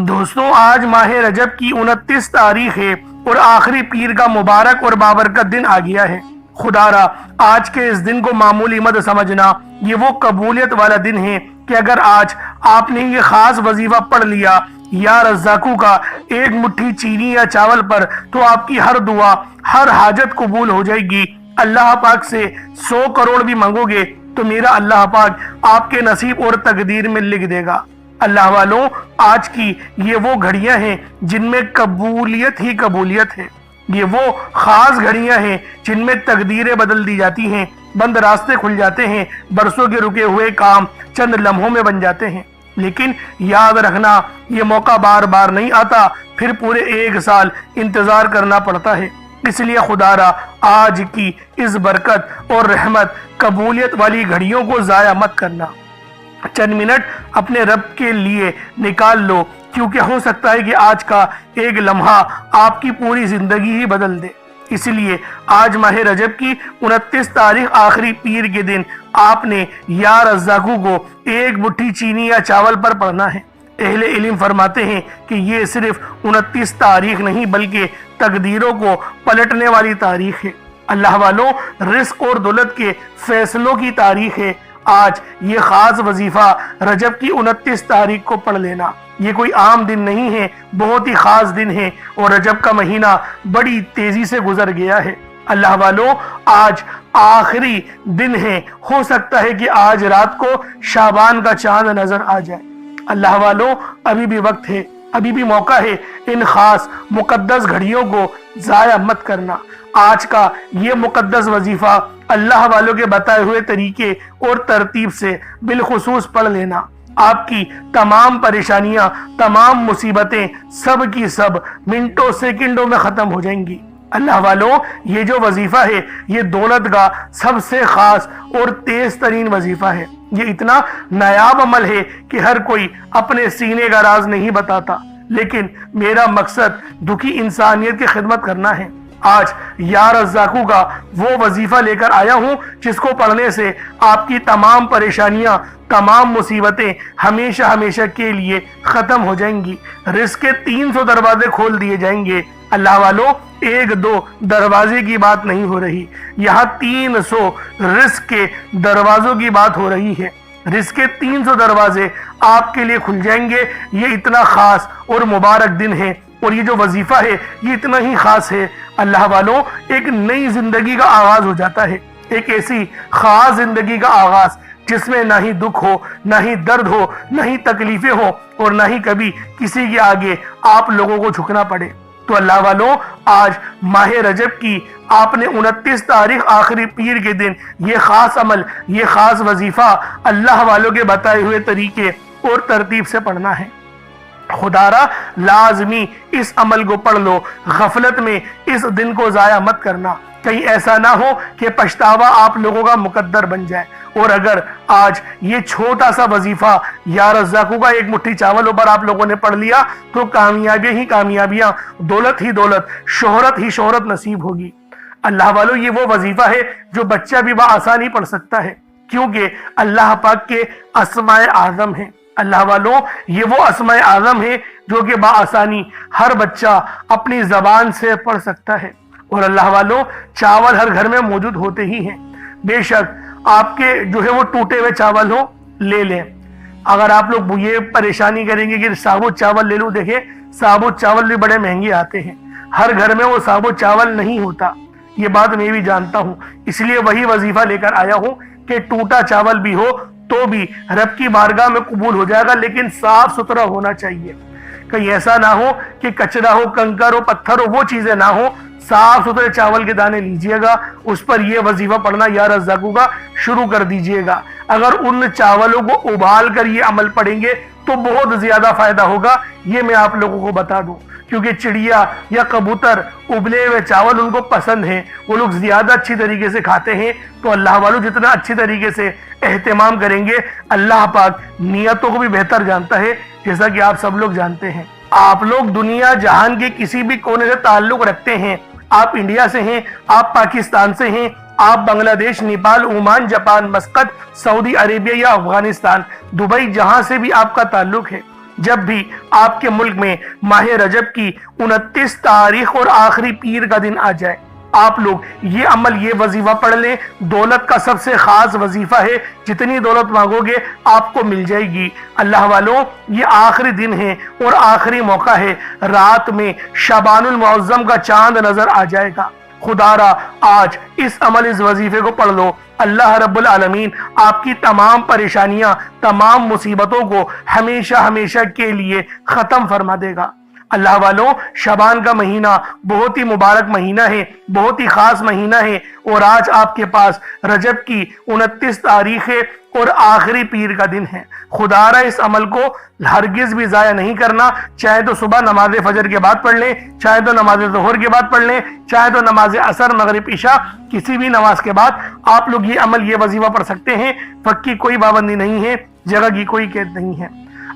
دوستوں، آج ماہ رجب کی 29 تاریخ ہے اور آخری پیر کا مبارک اور بابرکت دن آ گیا ہے۔ خدا را آج کے اس دن کو معمولی مت سمجھنا، یہ وہ قبولیت والا دن ہے کہ اگر آج آپ نے یہ خاص وظیفہ پڑھ لیا یا رزاقو کا ایک مٹھی چینی یا چاول پر، تو آپ کی ہر دعا، ہر حاجت قبول ہو جائے گی۔ اللہ پاک سے 100 کروڑ بھی مانگو گے تو میرا اللہ پاک آپ کے نصیب اور تقدیر میں لکھ دے گا۔ اللہ والوں، آج کی یہ وہ گھڑیاں ہیں جن میں قبولیت ہی قبولیت ہے۔ یہ وہ خاص گھڑیاں ہیں جن میں تقدیریں بدل دی جاتی ہیں، بند راستے کھل جاتے ہیں، برسوں کے رکے ہوئے کام چند لمحوں میں بن جاتے ہیں۔ لیکن یاد رکھنا، یہ موقع بار بار نہیں آتا، پھر پورے 1 سال انتظار کرنا پڑتا ہے۔ اس لیے خدا را آج کی اس برکت اور رحمت قبولیت والی گھڑیوں کو ضائع مت کرنا۔ چند منٹ اپنے رب کے لیے نکال لو، کیونکہ ہو سکتا ہے کہ آج کا ایک لمحہ آپ کی پوری زندگی ہی بدل دے۔ اس لیے آج ماہ رجب کی 29 تاریخ آخری پیر کے دن آپ نے یا رزاقو کو ایک مٹھی چینی یا چاول پر پڑھنا ہے۔ اہل علم فرماتے ہیں کہ یہ صرف 29 تاریخ نہیں بلکہ تقدیروں کو پلٹنے والی تاریخ ہے۔ اللہ والوں، رزق اور دولت کے فیصلوں کی تاریخ ہے۔ آج یہ خاص وظیفہ رجب کی 29 تاریخ کو پڑھ لینا۔ یہ کوئی عام دن نہیں ہے، بہت ہی خاص دن ہے، اور رجب کا مہینہ بڑی تیزی سے گزر گیا ہے۔ اللہ والوں، آج آخری دن ہے، ہو سکتا ہے کہ آج رات کو شعبان کا چاند نظر آ جائے۔ اللہ والوں، ابھی بھی وقت ہے، ابھی بھی موقع ہے، ان خاص مقدس گھڑیوں کو ضائع مت کرنا۔ آج کا یہ مقدس وظیفہ اللہ والوں کے بتائے ہوئے طریقے اور ترتیب سے بالخصوص پڑھ لینا۔ آپ کی تمام پریشانیاں، تمام مصیبتیں سب کی سب منٹوں سیکنڈوں میں ختم ہو جائیں گی۔ اللہ والوں، یہ جو وظیفہ ہے یہ دولت کا سب سے خاص اور تیز ترین وظیفہ ہے۔ یہ اتنا نایاب عمل ہے کہ ہر کوئی اپنے سینے کا راز نہیں بتاتا، لیکن میرا مقصد دکھی انسانیت کی خدمت کرنا ہے۔ آج یا رزاقو کا وہ وظیفہ لے کر آیا ہوں جس کو پڑھنے سے آپ کی تمام پریشانیاں، تمام مصیبتیں ہمیشہ ہمیشہ کے لیے ختم ہو جائیں گی۔ رزق کے 300 دروازے کھول دیے جائیں گے۔ اللہ والوں، 1-2 دروازے کی بات نہیں ہو رہی، یہاں 300 رزق کے دروازوں کی بات ہو رہی ہے۔ رزق کے 300 دروازے آپ کے لیے کھل جائیں گے۔ یہ اتنا خاص اور مبارک دن ہے، اور یہ جو وظیفہ ہے یہ اتنا ہی خاص ہے۔ اللہ والوں، ایک نئی زندگی کا آغاز ہو جاتا ہے، ایک ایسی خاص زندگی کا آغاز جس میں نہ ہی دکھ ہو، نہ ہی درد ہو، نہ ہی تکلیفیں ہو، اور نہ ہی کبھی کسی کے آگے آپ لوگوں کو جھکنا پڑے۔ تو اللہ والوں، آج ماہ رجب کی آپ نے 29 تاریخ آخری پیر کے دن یہ خاص عمل، یہ خاص وظیفہ اللہ والوں کے بتائے ہوئے طریقے اور ترتیب سے پڑھنا ہے۔ خدا را لازمی اس عمل کو پڑھ لو، غفلت میں اس دن کو ضائع مت کرنا، کہیں ایسا نہ ہو کہ پچھتاوا آپ لوگوں کا مقدر بن جائے۔ اور اگر آج یہ چھوٹا سا وظیفہ یا رزاقو کا ایک مٹھی چاول پر آپ لوگوں نے پڑھ لیا تو کامیابی ہی کامیابیاں، دولت ہی دولت، شہرت ہی شہرت نصیب ہوگی۔ اللہ والوں، یہ وہ وظیفہ ہے جو بچہ بھی بآسانی پڑھ سکتا ہے، کیونکہ اللہ پاک کے اسماء اعظم ہیں۔ اللہ والوں، یہ وہ اسماء اعظم ہے جو کہ بآسانی ہر بچہ اپنی زبان سے پڑھ سکتا ہے۔ اور اللہ والوں، چاول ہر گھر میں موجود ہوتے ہی ہیں، بے شک آپ کے جو ہے وہ ٹوٹے ہوئے چاول ہو لے لیں۔ اگر آپ لوگ یہ پریشانی کریں گے کہ ثابت چاول لے لوں، دیکھیں ثابت چاول بھی بڑے مہنگے آتے ہیں، ہر گھر میں وہ ثابت چاول نہیں ہوتا، یہ بات میں بھی جانتا ہوں۔ اس لیے وہی وظیفہ لے کر آیا ہوں کہ ٹوٹا چاول بھی ہو تو بھی رب کی بارگاہ میں قبول ہو جائے گا، لیکن صاف ستھرا ہونا چاہیے۔ کہیں ایسا نہ ہو کہ کچرا ہو، کنکر ہو، پتھر ہو، وہ چیزیں نہ ہو۔ صاف ستھرے چاول کے دانے لیجئے گا، اس پر یہ وظیفہ پڑھنا یا رزاقو کا شروع کر دیجئے گا۔ اگر ان چاولوں کو ابال کر یہ عمل پڑھیں گے تو بہت زیادہ فائدہ ہوگا، یہ میں آپ لوگوں کو بتا دوں، کیونکہ چڑیا یا کبوتر ابلے ہوئے چاول ان کو پسند ہیں، وہ لوگ زیادہ اچھی طریقے سے کھاتے ہیں۔ تو اللہ والوں، جتنا اچھی طریقے سے اہتمام کریں گے، اللہ پاک نیتوں کو بھی بہتر جانتا ہے، جیسا کہ آپ سب لوگ جانتے ہیں۔ آپ لوگ دنیا جہان کے کسی بھی کونے سے تعلق رکھتے ہیں، آپ انڈیا سے ہیں، آپ پاکستان سے ہیں، آپ بنگلہ دیش، نیپال، عمان، جاپان، مسقط، سعودی عربیہ یا افغانستان، دبئی، جہاں سے بھی آپ کا تعلق ہے، जब भी आपके मुल्क में माह रजब की 29 तारीख और आखिरी पीर का दिन आ जाए, आप लोग ये अमल, ये वजीफा पढ़ लें। दौलत का सबसे खास वजीफा है, जितनी दौलत मांगोगे आपको मिल जाएगी। अल्लाह वालों, ये आखिरी दिन है और आखिरी मौका है। रात में शबानुल मुअज्जम का चांद नजर आ जाएगा। खुदारा आज इस अमल, इस वजीफे को पढ़ लो। अल्लाह रब्बुल आलमीन आपकी तमाम परेशानियां, तमाम मुसीबतों को हमेशा हमेशा के लिए खत्म फरमा देगा। अल्लाह वालों, शबान का महीना बहुत ही मुबारक महीना है, बहुत ही खास महीना है और आज आपके पास रजब की 29 तारीख है और आखिरी पीर का दिन है। खुदारा इस अमल को हरगिज भी जाया नहीं करना। चाहे तो सुबह नमाज फजर के बाद पढ़ लें, चाहे तो नमाज ज़ोहर के बाद पढ़ लें, चाहे तो नमाज असर, मगरिब, इशा, किसी भी नमाज के बाद आप लोग ये अमल, ये वजीफा पढ़ सकते हैं। वक्त की कोई पाबंदी नहीं है, जगह की कोई कैद नहीं है।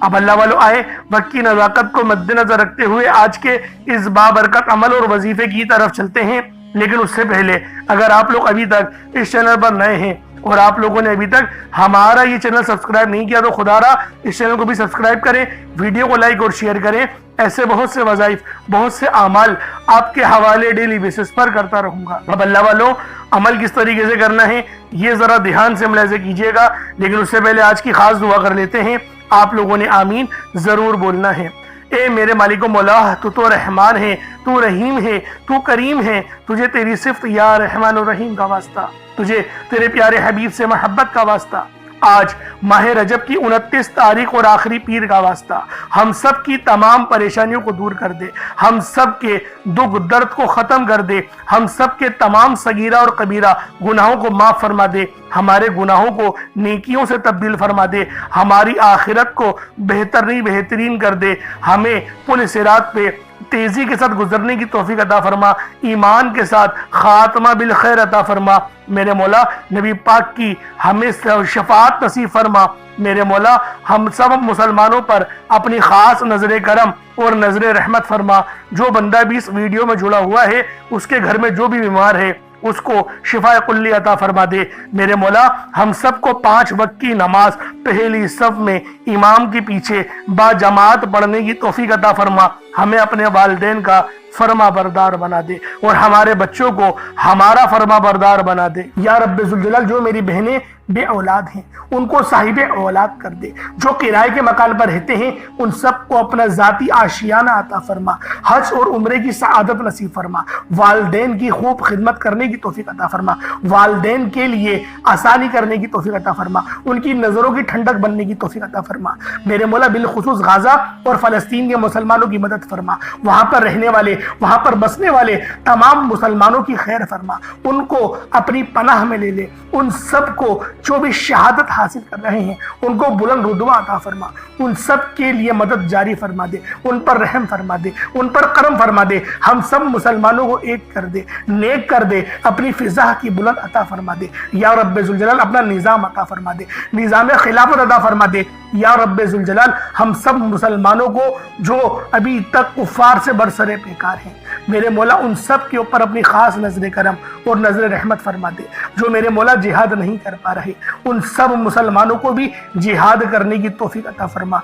अब अल्लाह वालों, आए वक्त की नज़ाकत को मद्देनजर रखते हुए आज के इस बाबरकत अमल और वजीफे की तरफ चलते हैं। लेकिन उससे पहले अगर आप लोग अभी तक इस चैनल पर नए हैं और आप लोगों ने अभी तक हमारा ये चैनल सब्सक्राइब नहीं किया, तो खुदारा इस चैनल को भी सब्सक्राइब करें, वीडियो को लाइक और शेयर करें। ऐसे बहुत से वज़ाइफ, बहुत से अमाल आपके हवाले डेली बेसिस पर करता रहूंगा। अब अल्लाह वालों, अमल किस तरीके से करना है ये जरा ध्यान से मुलाहिज़ा कीजिएगा। लेकिन उससे पहले आज की खास दुआ कर लेते हैं। आप लोगों ने आमीन जरूर बोलना है। ए मेरे मालिको मौला, तू तो रहमान है, तू रहीम है, तू करीम है। तुझे तेरी सिफ्त या रहमान और रहीम का वास्ता, तुझे तेरे प्यारे हबीब से मोहब्बत का वास्ता। आज माह रजब की 29 तारीख और आखिरी पीर का वास्ता हम सब की तमाम परेशानियों को दूर कर दे, हम सब के दुख दर्द को खत्म कर दे, हम सब के तमाम सगीरा और कबीरा गुनाहों को माफ फरमा दे, हमारे गुनाहों को नेकियों से तब्दील फरमा दे, हमारी आखिरत को बेहतरीन कर दे, हमें पुल सिरात पे तेजी के साथ गुजरने की तौफीक अता फरमा, ईमान के साथ खात्मा बिल खैर अता फरमा। मेरे मौला, नबी पाक की हमें शफाअत नसीब फरमा। मेरे मौला, हम सब मुसलमानों पर अपनी खास नजर करम और नजर रहमत फरमा। जो बंदा भी इस वीडियो में जुड़ा हुआ है, उसके घर में जो भी बीमार है उसको शिफा कुल्ली अता फरमा दे। मेरे मौला, हम सबको 5 वक्त की नमाज पहली सफ में इमाम के पीछे बाजमात पढ़ने की तौफीक अता फरमा। हमें अपने वालिदैन का फरमा बरदार बना दे और हमारे बच्चों को हमारा फरमा बरदार बना दे। या रब्बे जुल जलाल, जो मेरी बहनें बे औलाद हैं उनको साहिब औलाद कर दे। जो किराए के मकान पर रहते हैं उन सबको अपना जाती आशियाना अता फरमा। हज और उम्रे की सआदत नसीब फरमा। वालिदैन की खूब खिदमत करने की तौफीक अता फरमा। वालिदैन के लिए आसानी करने की तौफीक अता फरमा। उनकी नजरों की ठंडक बनने की तौफीक अता फरमा। मेरे मौला, बिलखुसूस गाजा और फलस्तीन के मुसलमानों की मदद फरमा। वहां पर रहने वाले, वहां पर बसने वाले तमाम मुसलमानों की खैर फरमा। उनको अपनी पनाह में ले ले। उन सबको जो भी शहादत हासिल कर रहे हैं उनको बुलंद रुतबा अता फरमा। उन सब के लिए मदद जारी फरमा दे, उन पर रहम फरमा दे, उन पर करम फरमा दे। हम सब मुसलमानों को एक कर दे, नेक कर दे, अपनी फिजा की बुलंद अता फरमा दे। या रब्बे जुल जलाल, अपना निज़ाम अता फरमा दे, निज़ाम खिलाफत अता फरमा दे। या रब्बे जुल जलाल, हम सब मुसलमानों को जो अभी तक कुफार से बरसरे बेकार हैं, मेरे मौला उन सब के ऊपर अपनी खास नजर करम और नजर रहमत फरमा दे। जो मेरे मौला जिहाद नहीं कर पा रहे उन सब मुसलमानों को भी जिहाद करने की तौफीक अता फरमा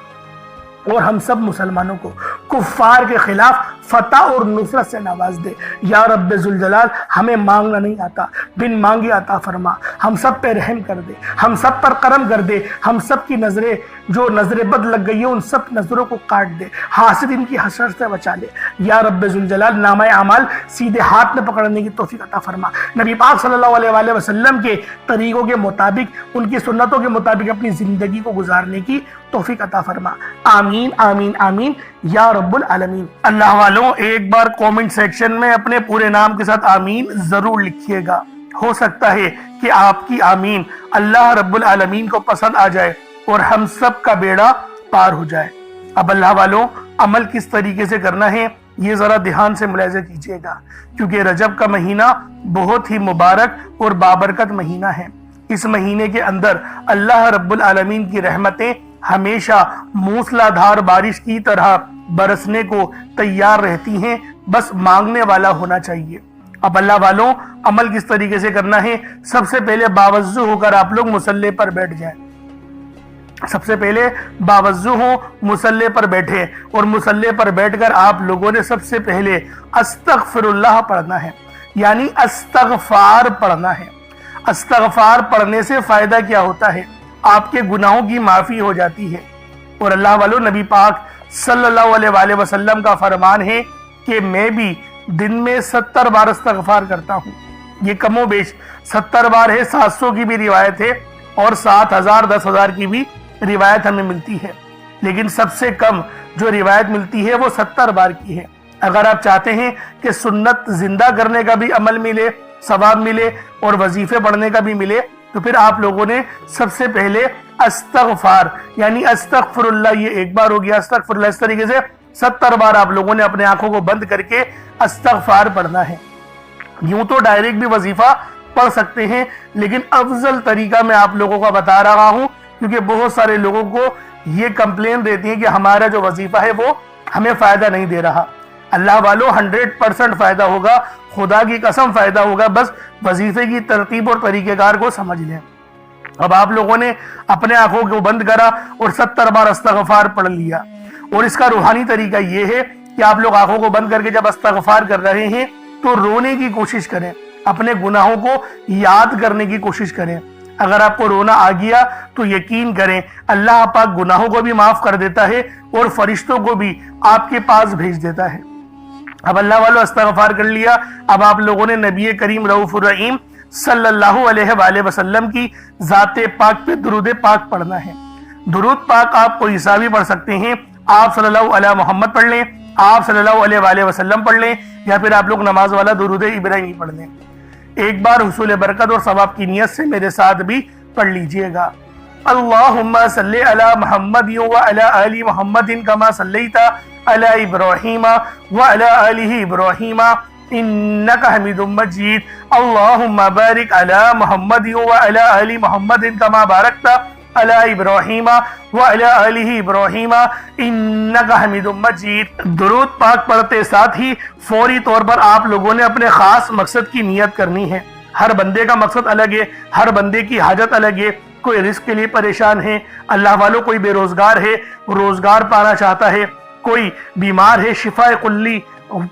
और हम सब मुसलमानों को कुफ्फार के खिलाफ फतह और नुसरत से नवाज दे। या रब्बे जुल जलाल, हमें मांगना नहीं आता, बिन मांगे अता फरमा। हम सब पे रहम कर दे, हम सब पर करम कर दे। हम सब की नजरें जो नजरें बद लग गई है उन सब नजरों को काट दे, हासिद इनकी हसरत से बचा ले। या रब्बे जुल जलाल, नामाए अमाल सीधे हाथ में पकड़ने की तौफीक अता फरमा। नबी पाक सल्लल्लाहु अलैहि वसल्लम के तरीकों के मुताबिक, उनकी सुन्नतों के मुताबिक अपनी जिंदगी को गुजारने की तौफीक अता फरमा। आमीन आमीन आमीन या रब्बुल आलमीन। अल्लाह वालों, एक बार कमेंट सेक्शन में अपने पूरे नाम के साथ आमीन जरूर लिखिएगा। हो सकता है कि आपकी आमीन अल्लाह रब्बुल आलमीन को पसंद आ जाए और हम सब का बेड़ा पार हो जाए। अब अल्लाह वालों, अमल किस तरीके से करना है ये जरा ध्यान से मुलाहिज़ा कीजिएगा, क्योंकि रजब का महीना बहुत ही मुबारक और बाबरकत महीना है। इस महीने के अंदर अल्लाह रब्बुल आलमीन की रहमतें हमेशा मूसलाधार बारिश की तरह बरसने को तैयार रहती हैं, बस मांगने वाला होना चाहिए। अब अल्लाह वालों, अमल किस तरीके से करना है? सबसे पहले बावजू होकर आप लोग मुसल्ले पर बैठ जाएं। سب سے پہلے باوضو ہو، مصلی پر بیٹھے، اور مصلی پر بیٹھ کر آپ لوگوں نے سب سے پہلے استغفر اللہ پڑھنا ہے، یعنی استغفار پڑھنا ہے۔ استغفار پڑھنے سے فائدہ کیا ہوتا ہے؟ آپ کے گناہوں کی معافی ہو جاتی ہے، اور اللہ والو نبی پاک صلی اللہ علیہ وآلہ وسلم کا فرمان ہے کہ میں بھی دن میں 70 بار استغفار کرتا ہوں۔ یہ کم و بیش 70 بار ہے، 700 کی بھی روایت ہے اور 7000 10,000 کی بھی روایت ہمیں ملتی ہے، لیکن سب سے کم جو روایت ملتی ہے وہ 70 بار کی ہے۔ اگر آپ چاہتے ہیں کہ سنت زندہ کرنے کا بھی عمل ملے، ثواب ملے اور وظیفے پڑھنے کا بھی ملے، تو پھر آپ لوگوں نے سب سے پہلے استغفار یعنی استغفر اللہ، یہ ایک بار ہو گیا، استغفر اللہ، اس طریقے سے 70 بار آپ لوگوں نے اپنے آنکھوں کو بند کر کے استغفار پڑھنا ہے۔ یوں تو ڈائریکٹ بھی وظیفہ پڑھ سکتے ہیں، لیکن افضل طریقہ میں آپ لوگوں کو بتا رہا ہوں، کیونکہ بہت سارے لوگوں کو یہ کمپلین رہتی ہے کہ ہمارا جو وظیفہ ہے وہ ہمیں فائدہ نہیں دے رہا۔ اللہ والو 100% فائدہ ہوگا، خدا کی قسم فائدہ ہوگا، بس وظیفے کی ترتیب اور طریقہ کار کو سمجھ لیں۔ اب آپ لوگوں نے اپنے آنکھوں کو بند کرا اور 70 بار استغفار پڑھ لیا، اور اس کا روحانی طریقہ یہ ہے کہ آپ لوگ آنکھوں کو بند کر کے جب استغفار کر رہے ہیں تو رونے کی کوشش کریں، اپنے گناہوں کو یاد کرنے کی کوشش کریں۔ اگر آپ کو رونا آ گیا تو یقین کریں اللہ پاک گناہوں کو بھی معاف کر دیتا ہے اور فرشتوں کو بھی آپ کے پاس بھیج دیتا ہے۔ اب اللہ والو استغفار کر لیا، اب آپ لوگوں نے نبی کریم رؤوف الرحیم صلی اللہ علیہ وآلہ وسلم کی ذات پاک پہ درود پاک پڑھنا ہے۔ درود پاک آپ کوئی حسابی پڑھ سکتے ہیں، آپ صلی اللہ علیہ محمد پڑھ لیں، آپ صلی اللہ علیہ وآلہ وسلم پڑھ لیں، یا پھر آپ لوگ نماز والا درود ابراہیمی پڑھ لیں۔ ایک بار حصول برکت اور ثواب کی نیت سے میرے ساتھ بھی پڑھ لیجئے گا۔ اللہم صلی علی محمد وعلی آل محمد کما صلیت علی ابراہیم وعلی آل ابراہیم انکا حمید مجید۔ اللہم بارک علی محمد وعلی آل محمد کما بارکت علی ابراہیم وعلی آل ابراہیم انکا حمید مجید۔ درود پاک پڑھتے ساتھ ہی فوری طور پر آپ لوگوں نے اپنے خاص مقصد کی نیت کرنی ہے۔ ہر بندے کا مقصد الگ ہے، ہر بندے کی حاجت الگ ہے۔ کوئی رزق کے لیے پریشان ہے، اللہ والوں کوئی بے روزگار ہے، روزگار پانا چاہتا ہے، کوئی بیمار ہے، شفا کلی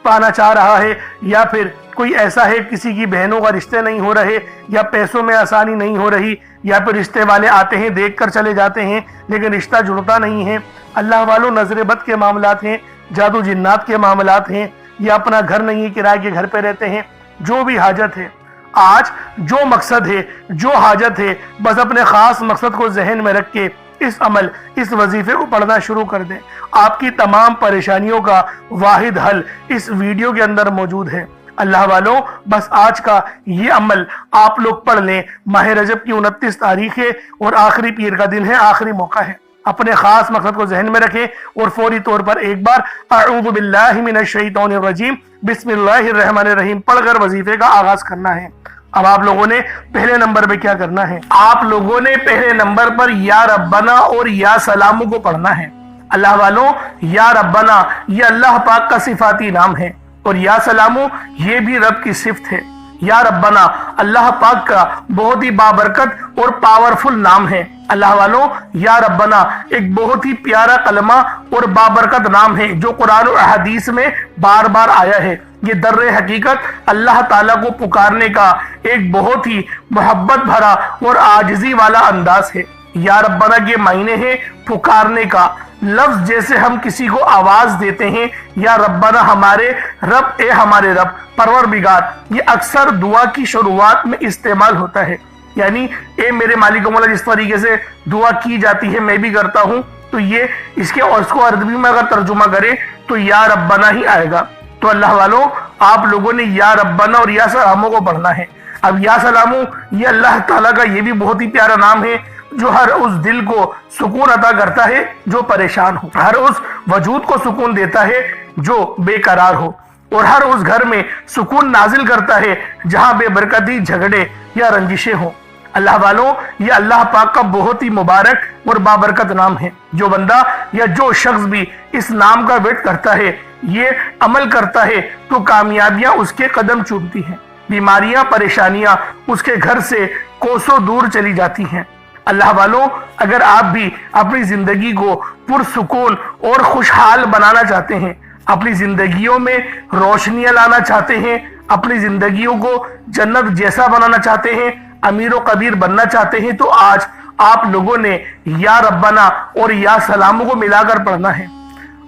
پانا چاہ رہا ہے، یا پھر کوئی ایسا ہے کسی کی بہنوں کا رشتے نہیں ہو رہے، یا پیسوں میں آسانی نہیں ہو رہی، یا پھر رشتے والے آتے ہیں دیکھ کر چلے جاتے ہیں لیکن رشتہ جڑتا نہیں ہے۔ اللہ والوں نظر بد کے معاملات ہیں، جادو جنات کے معاملات ہیں، یا اپنا گھر نہیں ہے، کرائے کے گھر پہ رہتے ہیں، جو بھی حاجت ہے، آج جو مقصد ہے، جو حاجت ہے، بس اپنے خاص مقصد کو ذہن میں رکھ کے اس وظیفے کو پڑھنا شروع کر دیں۔ آپ کی تمام پریشانیوں کا واحد حل اس ویڈیو کے اندر موجود ہے۔ اللہ والوں بس آج کا یہ عمل آپ لوگ پڑھ لیں۔ ماہ رجب کی 29 تاریخ ہے اور آخری پیر کا دن ہے، آخری موقع ہے۔ اپنے خاص مقصد کو ذہن میں رکھیں اور فوری طور پر ایک بار اعوذ باللہ من الشیطان الرجیم بسم اللہ الرحمن الرحیم پڑھ کر وظیفے کا آغاز کرنا ہے۔ اب آپ لوگوں نے پہلے نمبر پہ کیا کرنا ہے؟ آپ لوگوں نے پہلے نمبر پر یا ربنا اور یا سلامو کو پڑھنا ہے۔ اللہ والوں یا ربنا یہ اللہ پاک کا صفاتی نام ہے، اور یا سلامو یہ بھی رب کی صفت ہے۔ یا ربنا اللہ پاک کا بہت ہی بابرکت اور پاورفل نام ہے۔ اللہ والوں یا ربنا ایک بہت ہی پیارا کلمہ اور بابرکت نام ہے جو قرآن و احادیث میں بار بار آیا ہے۔ یہ در حقیقت اللہ تعالیٰ کو پکارنے کا ایک بہت ہی محبت بھرا اور عاجزی والا انداز ہے۔ یا ربنا کے معنی ہے پکارنے کا، لفظ جیسے ہم کسی کو آواز دیتے ہیں یا ربنا ہمارے رب، اے ہمارے رب، پروردگار، یہ اکثر دعا کی شروعات میں استعمال ہوتا ہے۔ یعنی اے میرے مالک و مولا جس طریقے سے دعا کی جاتی ہے میں بھی کرتا ہوں، تو یہ اس کو عربی میں اگر ترجمہ کرے تو یا ربنا ہی آئے گا۔ تو اللہ والوں آپ لوگوں نے یا ربنا اور یا سلامو کو پڑھنا ہے۔ اب یا سلامو یہ اللہ تعالیٰ کا یہ بھی بہت ہی پیارا نام ہے جو ہر اس دل کو سکون عطا کرتا ہے جو پریشان ہو، ہر اس وجود کو سکون دیتا ہے جو بے قرار ہو، اور ہر اس گھر میں سکون نازل کرتا ہے جہاں بے برکتی، جھگڑے یا رنجشیں ہوں۔ اللہ والوں یہ اللہ پاک کا بہت ہی مبارک اور بابرکت نام ہے۔ جو بندہ یا جو شخص بھی اس نام کا ورد کرتا ہے، یہ عمل کرتا ہے، تو کامیابیاں اس کے قدم چومتی ہیں، بیماریاں، پریشانیاں اس کے گھر سے کوسوں دور چلی جاتی ہیں۔ अल्लाह वालों, अगर आप भी अपनी जिंदगी को पुरसुकून और खुशहाल बनाना चाहते हैं, अपनी जिंदगियों में रोशनियां लाना चाहते हैं, अपनी जिंदगियों को जन्नत जैसा बनाना चाहते हैं, अमीर कबीर बनना चाहते हैं, तो आज आप लोगों ने या रब्बाना और या सलामों को मिलाकर पढ़ना है।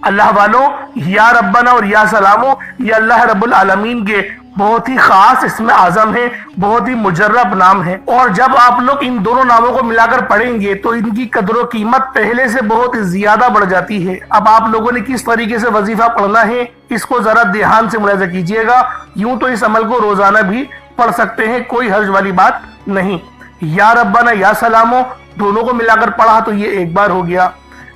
अल्लाह वालों, या रब्बाना और या सलामों ये अल्लाह रब्बुल आलमीन के बहुत ही खास इसमें आजम है, बहुत ही मुजर्रब नाम है। और जब आप लोग इन दोनों नामों को मिलाकर पढ़ेंगे तो इनकी कदर कीमत पहले से बहुत ज्यादा बढ़ जाती है। अब आप लोगों ने किस तरीके से वजीफा पढ़ना है इसको जरा ध्यान से मुलाहिजा कीजिएगा। यूं तो इस अमल को रोजाना भी पढ़ सकते हैं, कोई हर्ज वाली बात नहीं। या रब्बाना या सलामो दोनों को मिलाकर पढ़ा तो ये एक बार हो गया,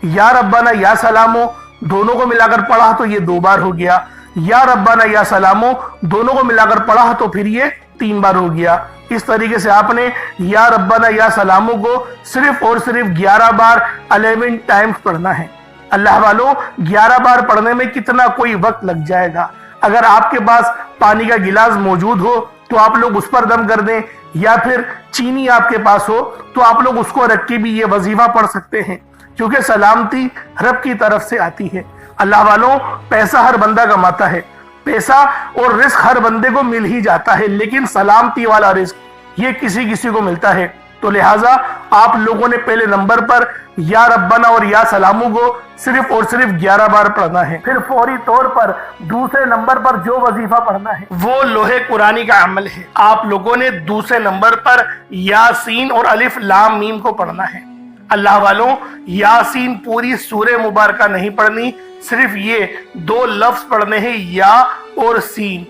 या रब्बाना या सलामो दोनों को मिलाकर पढ़ा तो ये 2 बार हो गया, या रब्बाना या सलामो दोनों को मिलाकर पढ़ा तो फिर ये 3 बार हो गया। इस तरीके से आपने या रब्बाना या सलामो को सिर्फ और सिर्फ 11 बार 11 टाइम्स पढ़ना है। अल्लाह वालों, 11 बार पढ़ने में कितना कोई वक्त लग जाएगा। अगर आपके पास पानी का गिलास मौजूद हो तो आप लोग उस पर दम कर दें, या फिर चीनी आपके पास हो तो आप लोग उसको रख के भी ये वजीफा पढ़ सकते हैं, क्योंकि सलामती रब की तरफ से आती है। अल्लाह वालों, पैसा हर बंदा कमाता है, पैसा और रिस्क हर बंदे को मिल ही जाता है, लेकिन सलामती वाला रिस्क ये किसी किसी को मिलता है। तो लिहाजा आप लोगों ने पहले नंबर पर या रब्बाना और या सलामू को सिर्फ और सिर्फ 11 बार पढ़ना है। फिर फौरी तौर पर दूसरे नंबर पर जो वजीफा पढ़ना है वो लोहे कुरानी का अमल है। आप लोगों ने दूसरे नंबर पर यासीन और अलिफ लाम मीम को पढ़ना है। अल्लाह वालों, यासीन पूरी सूरह मुबारका नहीं पढ़नी, सिर्फ ये 2 लफ्ज पढ़ने हैं, या और सीन,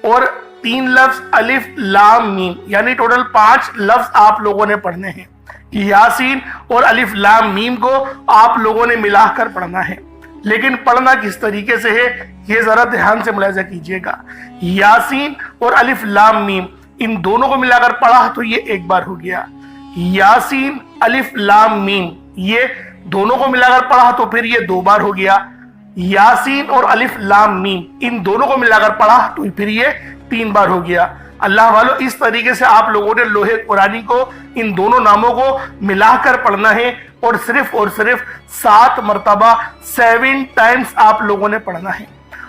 और 3 लफ्ज अलिफ लाम मीम, यानी टोटल 5 लफ्ज आप लोगों ने पढ़ने हैं। यासीन और अलिफ लाम मीम को आप लोगों ने मिलाकर पढ़ना है, लेकिन पढ़ना किस तरीके से है ये जरा ध्यान से मुलाहिजा कीजिएगा। यासीन और अलिफ लाम मीम इन दोनों को मिलाकर पढ़ा तो ये 1 बार हो गया, यासीन अलिफ लाम मीम ये दोनों को मिलाकर पढ़ा तो फिर ये 2 बार हो गया, यासीन और अलिफ लाम मीम इन दोनों को मिलाकर पढ़ा तो फिर ये 3 बार हो गया। अल्लाह वालों, इस तरीके से आप लोगों ने लोहे कुरानी को इन दोनों नामों को मिलाकर पढ़ना है, और सिर्फ 7 मरतबा 7 टाइम्स आप लोगों ने पढ़ना है।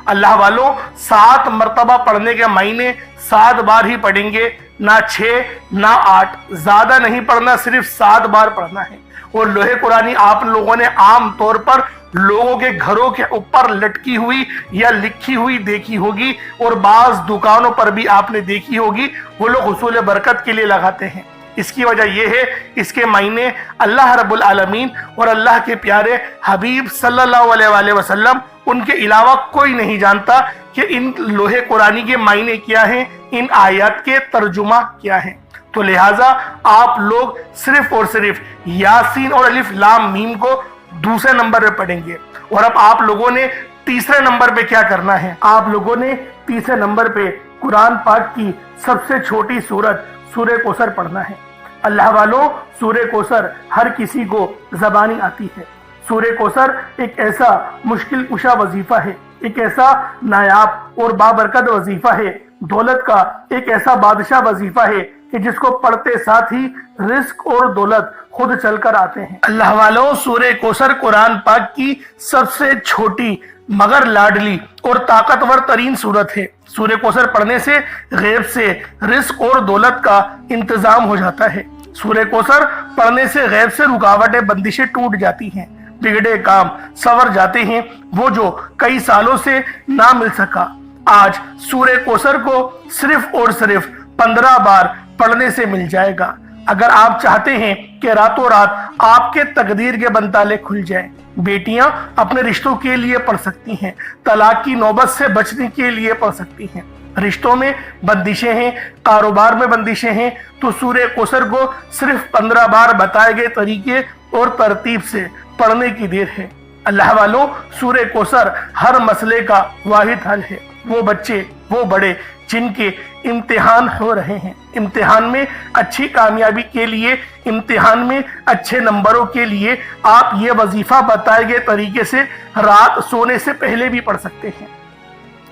अल्लाह वालों, 7 मरतबा पढ़ने के मायने 7 बार ही पढ़ेंगे, ना 6 ना 8, ज्यादा नहीं पढ़ना, सिर्फ 7 बार पढ़ना है। और लोहे कुरानी आप लोगों ने आम तौर पर लोगों के घरों के ऊपर लटकी हुई या लिखी हुई देखी होगी, और बाज दुकानों पर भी आपने देखी होगी, वो लोग हुसूल बरकत के लिए लगाते हैं। इसकी वजह यह है, इसके मायने अल्लाह रब्बुल आलमीन और अल्लाह के प्यारे हबीब सल्लल्लाहु अलैहि वसल्लम उनके अलावा कोई नहीं जानता कि इन लोहे कुरानी के मायने क्या हैं, इन आयत के तर्जुमा क्या हैं। तो लिहाजा आप लोग सिर्फ और सिर्फ यासीन और अलिफ लाम मीम को दूसरे नंबर पे पढ़ेंगे। और अब आप लोगों ने तीसरे नंबर पे क्या करना है, आप लोगों ने तीसरे नंबर पे कुरान पाक की सबसे छोटी सूरत सूरह कौसर पढ़ना है। अल्लाह वालों, सूरह कौसर हर किसी को ज़बानी आती है। सूरह कौसर एक ऐसा मुश्किल कुशा वजीफा है, एक ऐसा नायाब और बाबरकत वजीफा है, दौलत का एक ऐसा बादशाह वजीफा है कि जिसको पढ़ते साथ ही रिस्क और दौलत खुद चलकर आते हैं। अल्लाह वालों, सूरह कौसर कुरान पाक की सबसे छोटी मगर लाडली और ताकतवर तरीन सूरत है। सूरह कौसर पढ़ने से गैब से रिस्क और दौलत का इंतजाम हो जाता है। सूरह कौसर पढ़ने से गैब से रुकावटें बंदिशें टूट जाती हैं, बिगड़े काम संवर जाते हैं, वो जो कई सालों से ना मिल सका आज सूरह कौसर को सिर्फ और सिर्फ 15 बार पढ़ने से मिल जाएगा। अगर आप चाहते हैं कि रातों रात आपके तकदीर के बनताले खुल जाएं, बेटियां अपने रिश्तों के लिए पढ़ सकती हैं, तलाक की नौबत से बचने के लिए पढ़ सकती हैं, रिश्तों में बंदिशें हैं, कारोबार में बंदिशें हैं, तो सूरह कौसर को सिर्फ 15 बार बताए गए तरीके और तरतीब से पढ़ने की देर है। अल्लाह वालों, सूरह कौसर हर मसले का वाहिद हल है। वो बच्चे, वो बड़े जिनके इम्तिहान हो रहे हैं, इम्तिहान में अच्छी कामयाबी के लिए, इम्तिहान में अच्छे नंबरों के लिए आप ये वजीफा बताए गए तरीके से रात सोने से पहले भी पढ़ सकते हैं।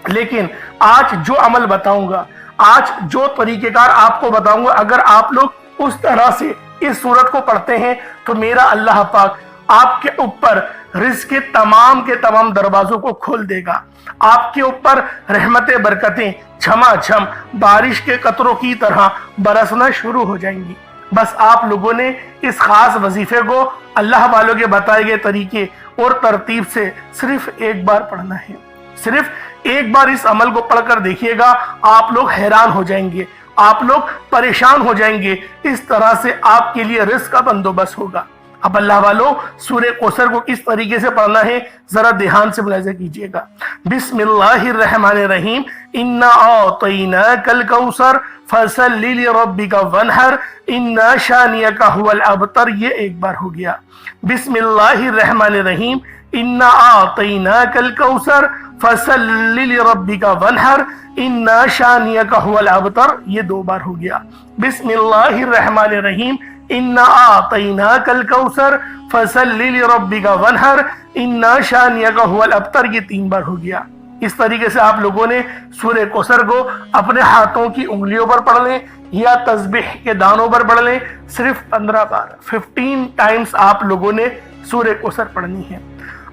लेकिन आज जो अमल बताऊंगा, आज जो तरीकेकार आपको बताऊंगा, अगर आप लोग उस तरह से اس सूरत को पढ़ते हैं तो मेरा अल्लाह पाक आपके ऊपर रिज़्क़ के तमाम दरवाज़ों को खोल देगा। आपके ऊपर रहमतें बरकतें झमाझम बारिश के कतरों की तरह बरसना शुरू हो जाएंगी। बस आप लोगों ने इस खास वजीफे को अल्लाह वालों के बताए गए तरीके और तरतीब से सिर्फ एक बार पढ़ना है। सिर्फ एक बार इस अमल को पढ़कर देखिएगा, आप लोग हैरान हो जाएंगे, आप लोग परेशान हो जाएंगे। इस तरह से आपके लिए रिज़्क़ का बंदोबस्त होगा। अब अल्लाह वालों, सूरह कौसर को किस तरीके से पढ़ना है जरा ध्यान से मुलाहिज़ा कीजिएगा। बिस्मिल्लाहिर्रहमानिर्रहीम। इन्ना अअतैनाकल कौसर फसल्लि लिरब्बिका वन्हर इन्ना शानियका हुवल अबतर। ये एक बार हो गया। बिस्मिल्लाहिर्रहमानिर्रहीम। इन्ना अअतैनाकल कौसर फसल्लि लिरब्बिका वन्हर इन्ना शानियका हुवल अबतर। ये दो बार हो गया। बिस्मिल्लाहिर्रहमानिर्रहीम। इन्ना आतैनाकल कौसर फसल्लि लिरब्बिका वन्हर इन्ना शानियका हुवल अबतर। ये तीन बार हो गया। इस तरीके से आप लोगों ने सूरह कौसर को अपने हाथों की उंगलियों पर पढ़ लें या तस्बीह के दानों पर पढ़ लें। सिर्फ 15 बार 15 टाइम्स आप लोगों ने सूरह कौसर पढ़नी है।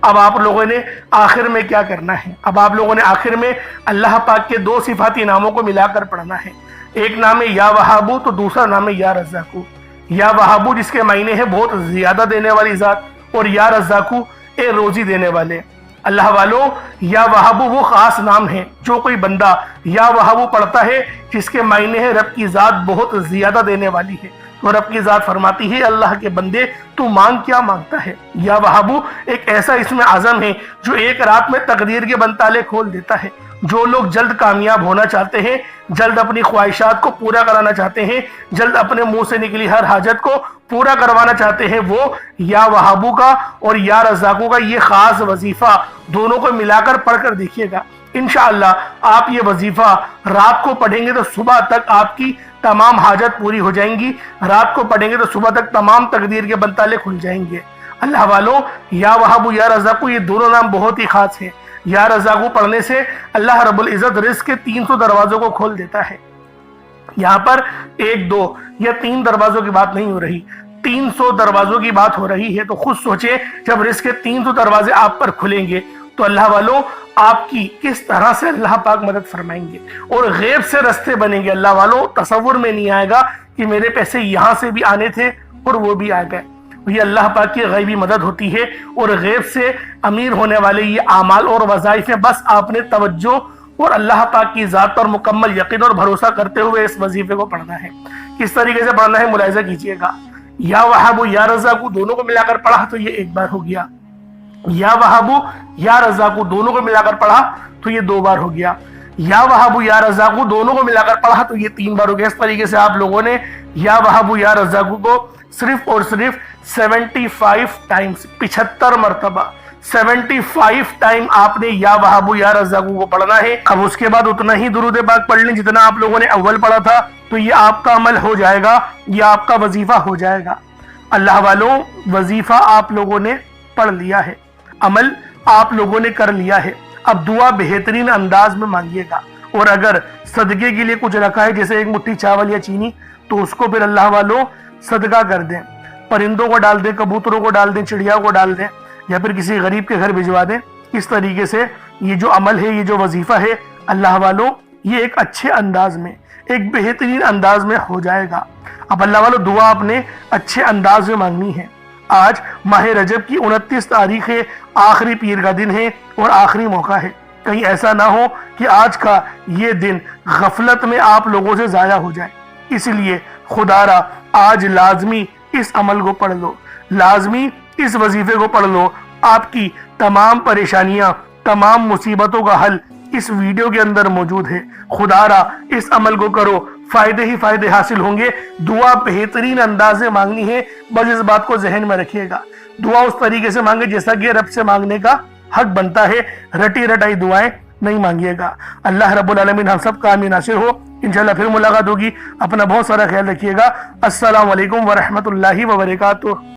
अब आप लोगों ने आखिर में क्या करना है? अब आप लोगों ने आखिर में अल्लाह पाक के दो सिफाती नामों को मिलाकर पढ़ना है। एक नाम है या वहाबू तो दूसरा नाम है या रज़्ज़ाकू। या वहाबू जिसके मायने है बहुत ज्यादा देने वाली जात, और या रज़्ज़ाकू ए रोजी देने वाले। अल्लाह वालों, या वहाबू वो खास नाम है जो कोई बंदा या वहाबू पढ़ता है जिसके मायने है रब की जात बहुत ज्यादा देने वाली है। तो रब की जात फरमाती है, अल्लाह के बंदे तू मांग क्या मांगता है। या वहाबू एक ऐसा इसमें आज़म है जो एक रात में तकदीर के बंताले खोल देता है। जो लोग जल्द कामयाब होना चाहते हैं, जल्द अपनी ख्वाहिशात को पूरा कराना चाहते हैं, जल्द अपने मुंह से निकली हर हाजत को पूरा करवाना चाहते हैं, वो या वहाबू का और या रज़्ज़ाकू का ये खास वजीफा दोनों को मिलाकर पढ़कर देखिएगा। इंशाअल्लाह आप ये वजीफा रात को पढ़ेंगे तो सुबह तक आपकी तमाम हाजत पूरी हो जाएंगी। रात को पढ़ेंगे तो सुबह तक तमाम तकदीर के बंताले खुल जाएंगे। अल्लाह वालों, या वहाबू या रज़्ज़ाकू ये दोनों नाम बहुत ही खास है। या रज़्ज़ाकू पढ़ने से अल्लाह रब्बुल इज़्ज़त रिज़्क़ के 300 दरवाजों को खोल देता है। यहाँ पर 1, 2 या 3 दरवाजों की बात नहीं हो रही, 300 दरवाजों की बात हो रही है। तो खुद सोचे, जब रिज़्क़ के 300 दरवाजे आप पर खुलेंगे तो अल्लाह वालों आपकी किस तरह से अल्लाह पाक मदद फरमाएंगे और गैब से रास्ते बनेंगे। अल्लाह वालों, तसव्वुर में नहीं आएगा कि मेरे पैसे यहाँ से भी आने थे और वो भी आ गए। ये अल्लाह पाक की गैबी मदद होती है और गैब से अमीर होने वाले ये आमाल और वज़ाइफ हैं। बस आपने तवज्जो और अल्लाह पाक की ज़ात पर मुकम्मल यकीन और भरोसा करते हुए इस वजीफे को पढ़ना है। किस तरीके से पढ़ना है मुलाहिज़ा कीजिएगा। या वहाबू या रज़्ज़ाकू दोनों को मिलाकर पढ़ा तो ये एक बार हो गया। या वहाबू या रज़्ज़ाकू दोनों को मिलाकर पढ़ा तो ये 2 बार हो गया। या वहाबू या रज़्ज़ाकू दोनों को मिलाकर पढ़ा तो ये 3 बार हो गया। इस तरीके से आप लोगों ने या वहाबू या रज़्ज़ाकू को सिर्फ और सिर्फ 75 टाइम्स 75 मरतबा 75 टाइम आपने या वहाबू या रज़्ज़ाकू को पढ़ना है। अब उसके बाद उतना ही दुरूद पाक पढ़ लें जितना आप लोगों ने अव्वल पढ़ा था, तो ये आपका अमल हो जाएगा, ये आपका वजीफा हो जाएगा। अल्लाह वालों, वजीफा आप लोगों ने पढ़ लिया है, अमल आप लोगों ने कर लिया है। अब दुआ बेहतरीन अंदाज में मांगिएगा, और अगर सदके के लिए कुछ रखा है जैसे एक मुट्ठी चावल या चीनी, तो उसको फिर अल्लाह वालों सदका कर दें। परिंदों को डाल दें, कबूतरों को डाल दें, चिड़िया को डाल दें, या फिर किसी गरीब के घर भिजवा दें। इस तरीके से ये जो अमल है, ये जो वजीफा है, अल्लाह वालों ये एक अच्छे अंदाज में, एक बेहतरीन अंदाज में हो जाएगा। अब अल्लाह वालों दुआ आपने अच्छे अंदाज में मांगनी है। आज माह रजब की 29 तारीख है, आखिरी पीर का दिन है और आखिरी मौका है। कहीं ऐसा ना हो कि आज का ये दिन गफलत में आप लोगों से ज़ाया हो जाए। इसलिए खुदारा आज लाजमी इस अमल को पढ़ लो, लाजमी इस वजीफे को पढ़ लो। आपकी तमाम परेशानियां, तमाम मुसीबतों का हल इस वीडियो के अंदर मौजूद है। खुदारा इस अमल को करो, फायदे ही फायदे हासिल होंगे। दुआ बेहतरीन अंदाज में मांगनी है, बस इस बात को जहन में रखिएगा। दुआ उस तरीके से मांगे जैसा कि रब से मांगने का हक बनता है, रटी रटाई दुआएं नहीं मांगिएगा। अल्लाह रब्बुल आलमीन हम सब का आमीन नासिर हो। इंशाल्लाह फिर मुलाकात होगी। अपना बहुत सारा ख्याल रखिएगा। अस्सलामु अलैकुम व रहमतुल्लाहि व बरकातुहू।